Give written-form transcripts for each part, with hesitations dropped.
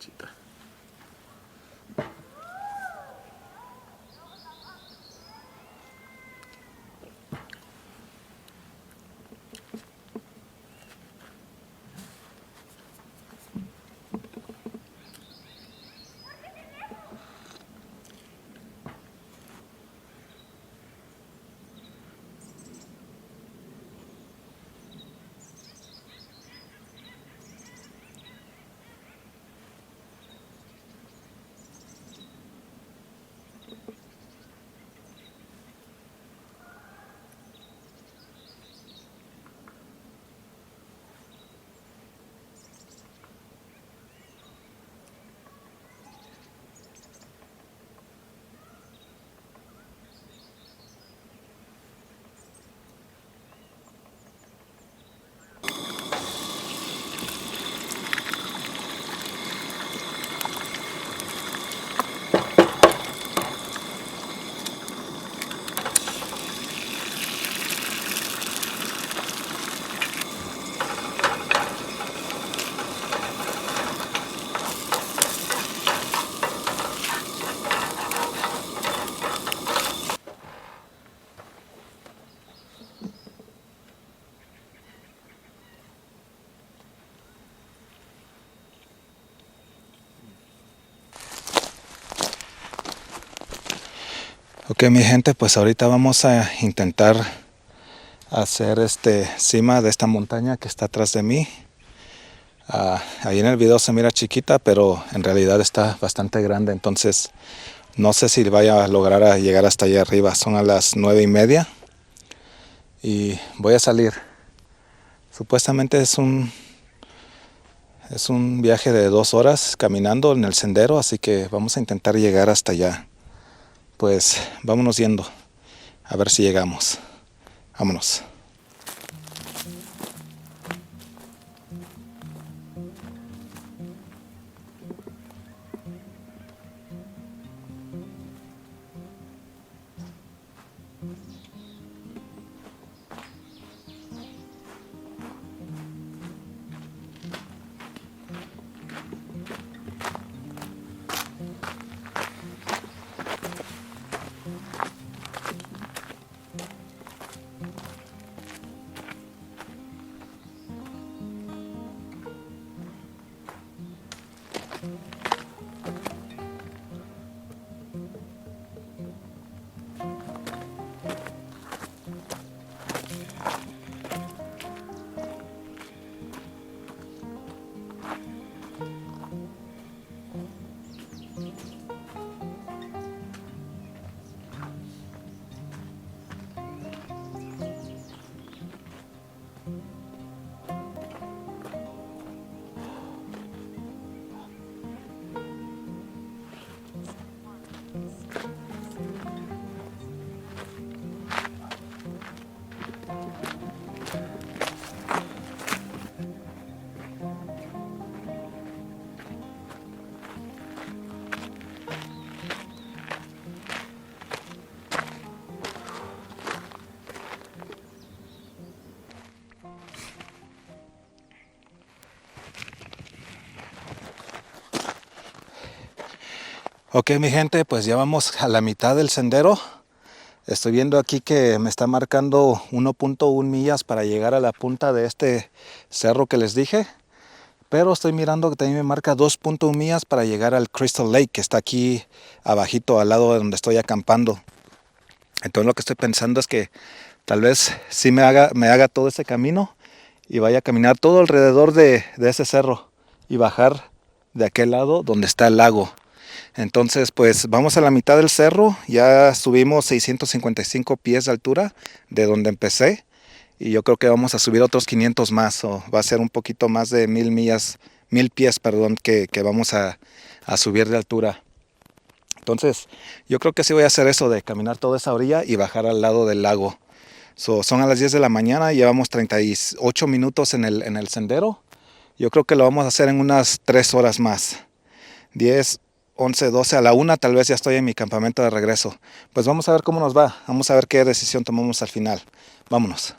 muchachita. Ok, mi gente, pues ahorita vamos a intentar hacer cima de esta montaña que está atrás de mí. Ahí en el video se mira chiquita, pero en realidad está bastante grande, entonces no sé si vaya a lograr llegar hasta allá arriba. Son a las 9:30 y voy a salir. Supuestamente es un viaje de 2 horas caminando en el sendero, así que vamos a intentar llegar hasta allá. Pues vámonos yendo, a ver si llegamos. Vámonos. Ok, mi gente, pues ya vamos a la mitad del sendero. Estoy viendo aquí que me está marcando 1.1 millas para llegar a la punta de este cerro que les dije. Pero estoy mirando que también me marca 2.1 millas para llegar al Crystal Lake, que está aquí abajito, al lado de donde estoy acampando. Entonces lo que estoy pensando es que tal vez sí me haga todo ese camino y vaya a caminar todo alrededor de ese cerro y bajar de aquel lado donde está el lago. Entonces pues vamos a la mitad del cerro, ya subimos 655 pies de altura de donde empecé y yo creo que vamos a subir otros 500 más, o va a ser un poquito más de 1000 pies, perdón, que vamos a subir de altura. Entonces yo creo que sí voy a hacer eso de caminar toda esa orilla y bajar al lado del lago. Son a las 10 de la mañana, llevamos 38 minutos en el sendero. Yo creo que lo vamos a hacer en unas 3 horas más. 10, 11, 12, a la 1 tal vez ya estoy en mi campamento de regreso. Pues vamos a ver cómo nos va, vamos a ver qué decisión tomamos al final. Vámonos.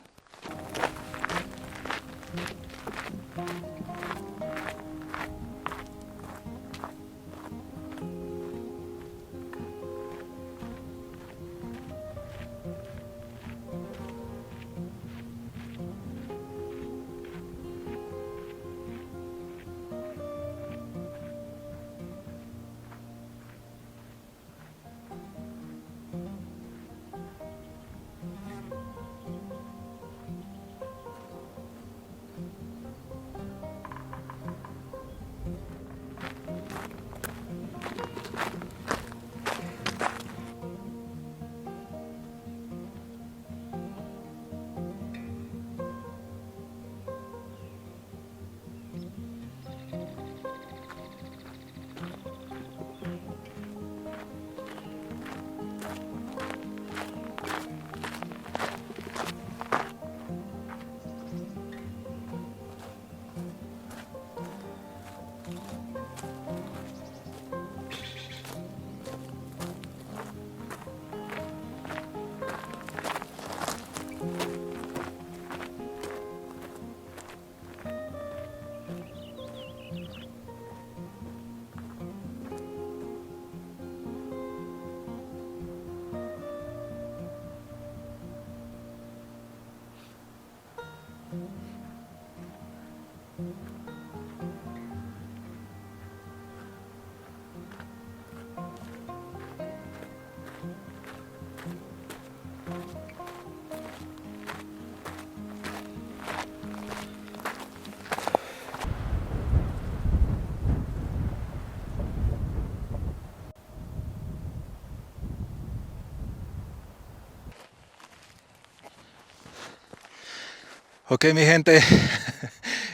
Ok, mi gente,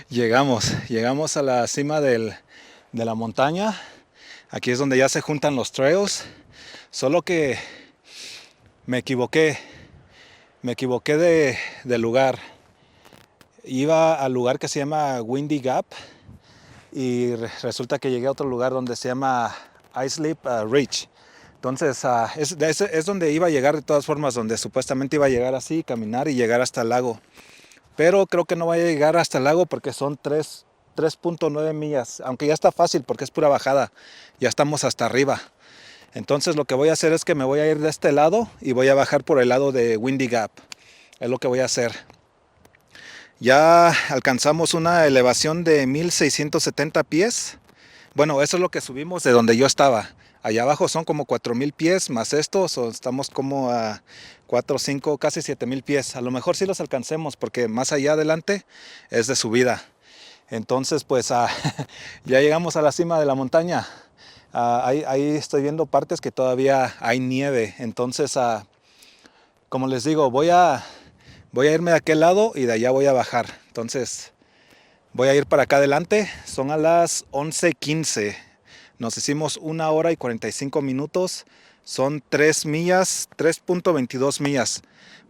llegamos a la cima de la montaña. Aquí es donde ya se juntan los trails. Solo que me equivoqué, de lugar. Iba al lugar que se llama Windy Gap y resulta que llegué a otro lugar donde se llama Islip Ridge. Entonces es donde iba a llegar de todas formas, donde supuestamente iba a llegar así, caminar y llegar hasta el lago. Pero creo que no voy a llegar hasta el lago porque son 3.9 millas, aunque ya está fácil porque es pura bajada, ya estamos hasta arriba. Entonces lo que voy a hacer es que me voy a ir de este lado y voy a bajar por el lado de Windy Gap, es lo que voy a hacer. Ya alcanzamos una elevación de 1670 pies. Bueno, eso es lo que subimos de donde yo estaba. Allá abajo son como 4000 pies más estos, o estamos como a 4, 5, casi 7000 pies. A lo mejor sí los alcancemos porque más allá adelante es de subida. Entonces pues ya llegamos a la cima de la montaña. Ahí estoy viendo partes que todavía hay nieve. Entonces como les digo, voy a irme de aquel lado y de allá voy a bajar. Entonces voy a ir para acá adelante. Son a las 11:15. Nos hicimos 1 hora y 45 minutos. Son 3 millas, 3.22 millas.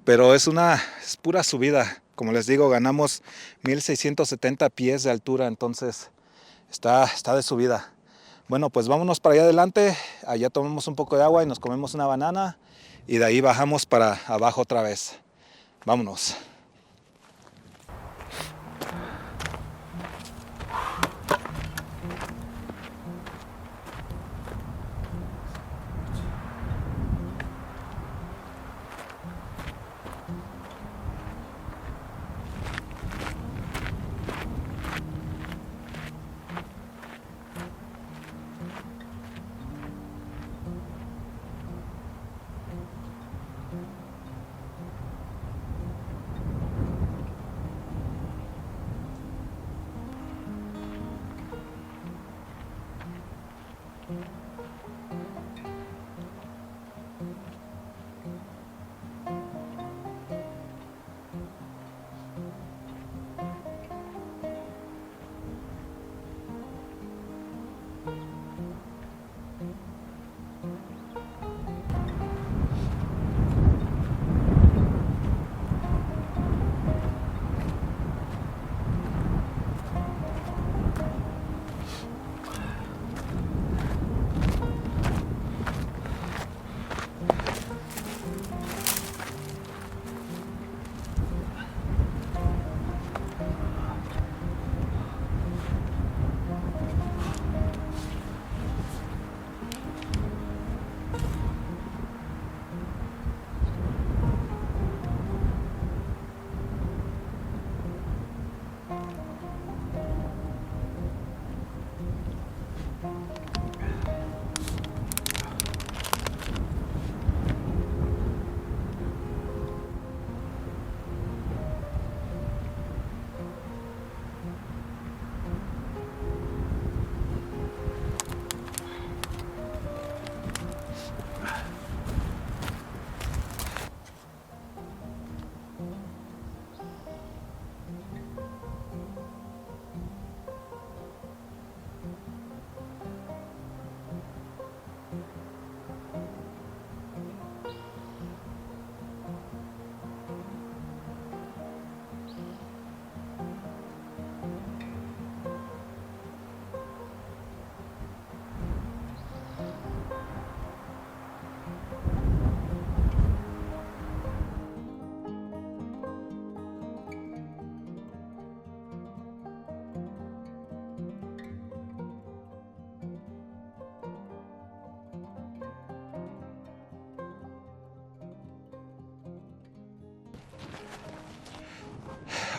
Pero es pura subida. Como les digo, ganamos 1670 pies de altura. Entonces está de subida. Bueno, pues vámonos para allá adelante. Allá tomamos un poco de agua y nos comemos una banana. Y de ahí bajamos para abajo otra vez. Vámonos.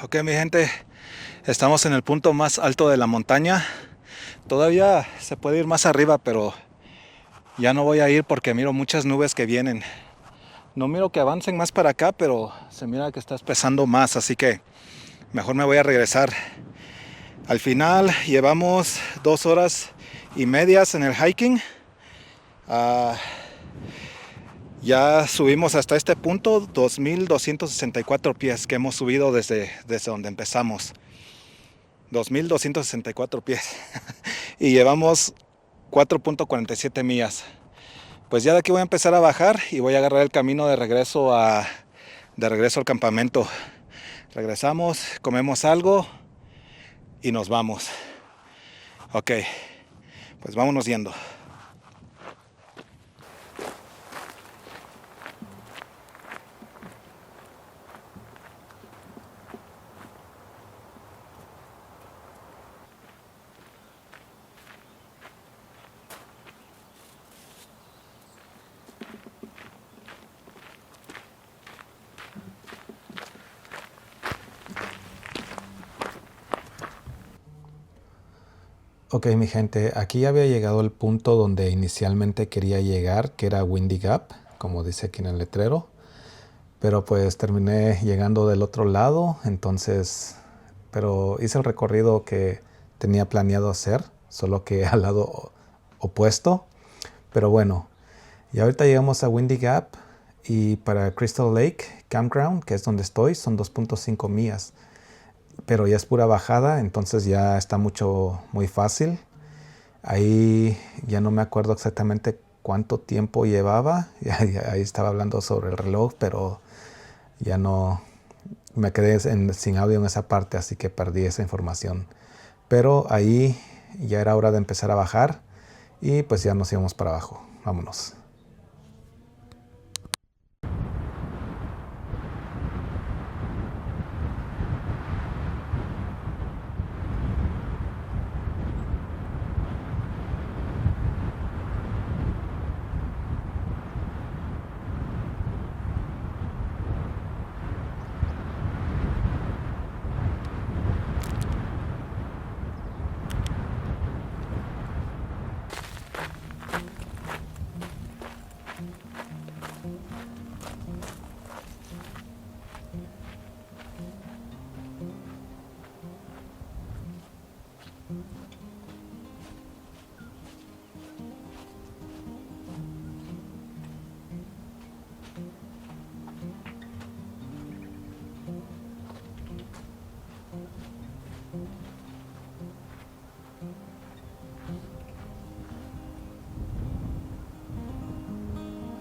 Ok, mi gente, estamos en el punto más alto de la montaña. Todavía se puede ir más arriba, pero ya no voy a ir porque miro muchas nubes que vienen. No miro que avancen más para acá, pero se mira que está pesando más, así que mejor me voy a regresar. Al final llevamos 2 horas y media en el hiking. Ya subimos hasta este punto 2264 pies que hemos subido desde donde empezamos. 2264 pies. Y llevamos 4.47 millas. Pues ya de aquí voy a empezar a bajar y voy a agarrar el camino de regreso al campamento. Regresamos, comemos algo y nos vamos. Ok, pues vámonos yendo. Ok, mi gente, aquí ya había llegado el punto donde inicialmente quería llegar, que era Windy Gap, como dice aquí en el letrero. Pero pues terminé llegando del otro lado, entonces, pero hice el recorrido que tenía planeado hacer, solo que al lado opuesto. Pero bueno, y ahorita llegamos a Windy Gap y para Crystal Lake Campground, que es donde estoy, son 2.5 millas. Pero ya es pura bajada, entonces ya está muy fácil. Ahí ya no me acuerdo exactamente cuánto tiempo llevaba. Ahí estaba hablando sobre el reloj, pero ya no me quedé sin audio en esa parte, así que perdí esa información. Pero ahí ya era hora de empezar a bajar y pues ya nos íbamos para abajo. Vámonos.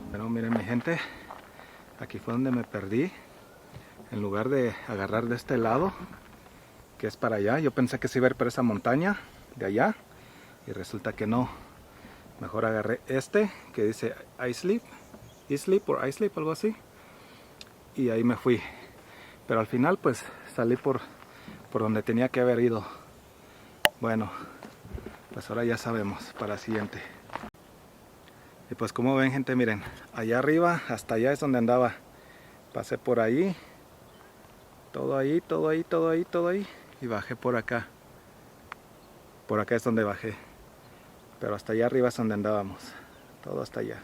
Bueno, miren mi gente, aquí fue donde me perdí. En lugar de agarrar de este lado, que es para allá, yo pensé que se iba a ir por esa montaña de allá y resulta que no. Mejor agarré este que dice Islip o Islip, algo así, y ahí me fui. Pero al final pues salí por donde tenía que haber ido. Bueno, pues ahora ya sabemos para la siguiente. Y pues como ven gente, miren, allá arriba, hasta allá es donde andaba. Pasé por ahí, todo ahí, todo ahí, todo ahí, todo ahí, y bajé por acá. Por acá es donde bajé. Pero hasta allá arriba es donde andábamos. Todo hasta allá.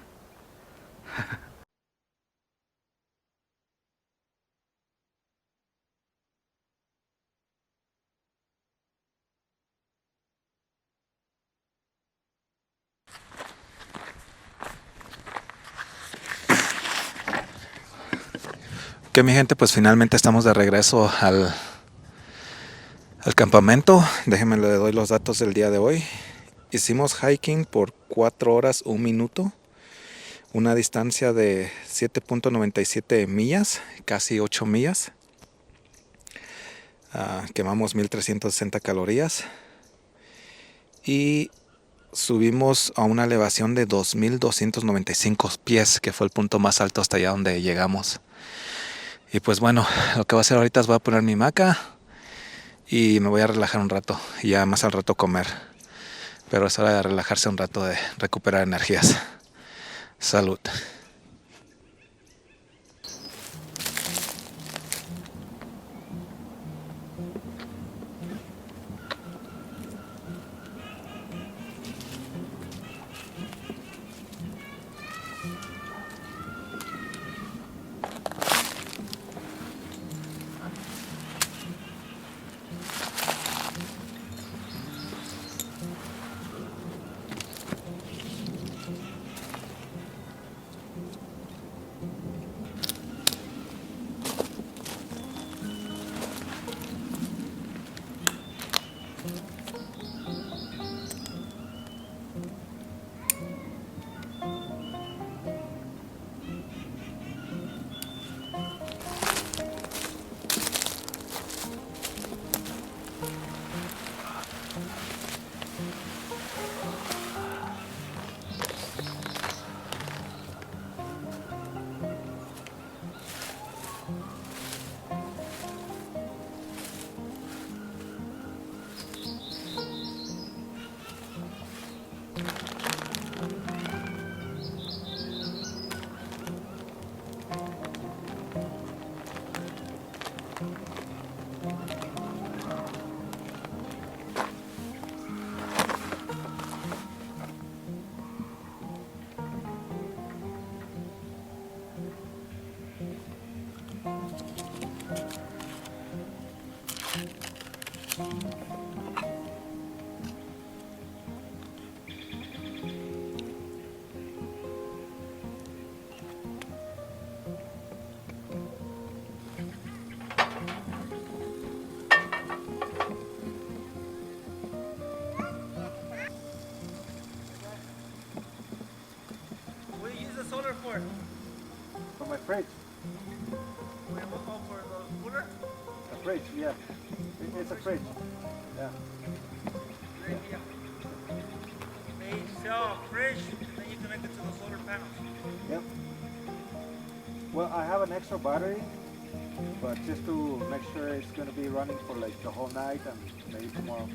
Que mi gente, pues finalmente estamos de regreso al campamento. Déjenme le doy los datos del día de hoy. Hicimos hiking por 4 horas 1 minuto. Una distancia de 7.97 millas, casi 8 millas. Quemamos 1360 calorías. Y subimos a una elevación de 2295 pies, que fue el punto más alto hasta allá donde llegamos. Y pues bueno, lo que voy a hacer ahorita es voy a poner mi hamaca y me voy a relajar un rato y ya más al rato comer. Pero es hora de relajarse un rato, de recuperar energías. Salud. solar for? For my fridge. For the cooler? A fridge, yeah. It's a fridge. Yeah. Great idea. They sell a fridge and then you connect it to the solar panels. Yep. Well, I have an extra battery, but just to make sure it's going to be running for like the whole night and maybe tomorrow.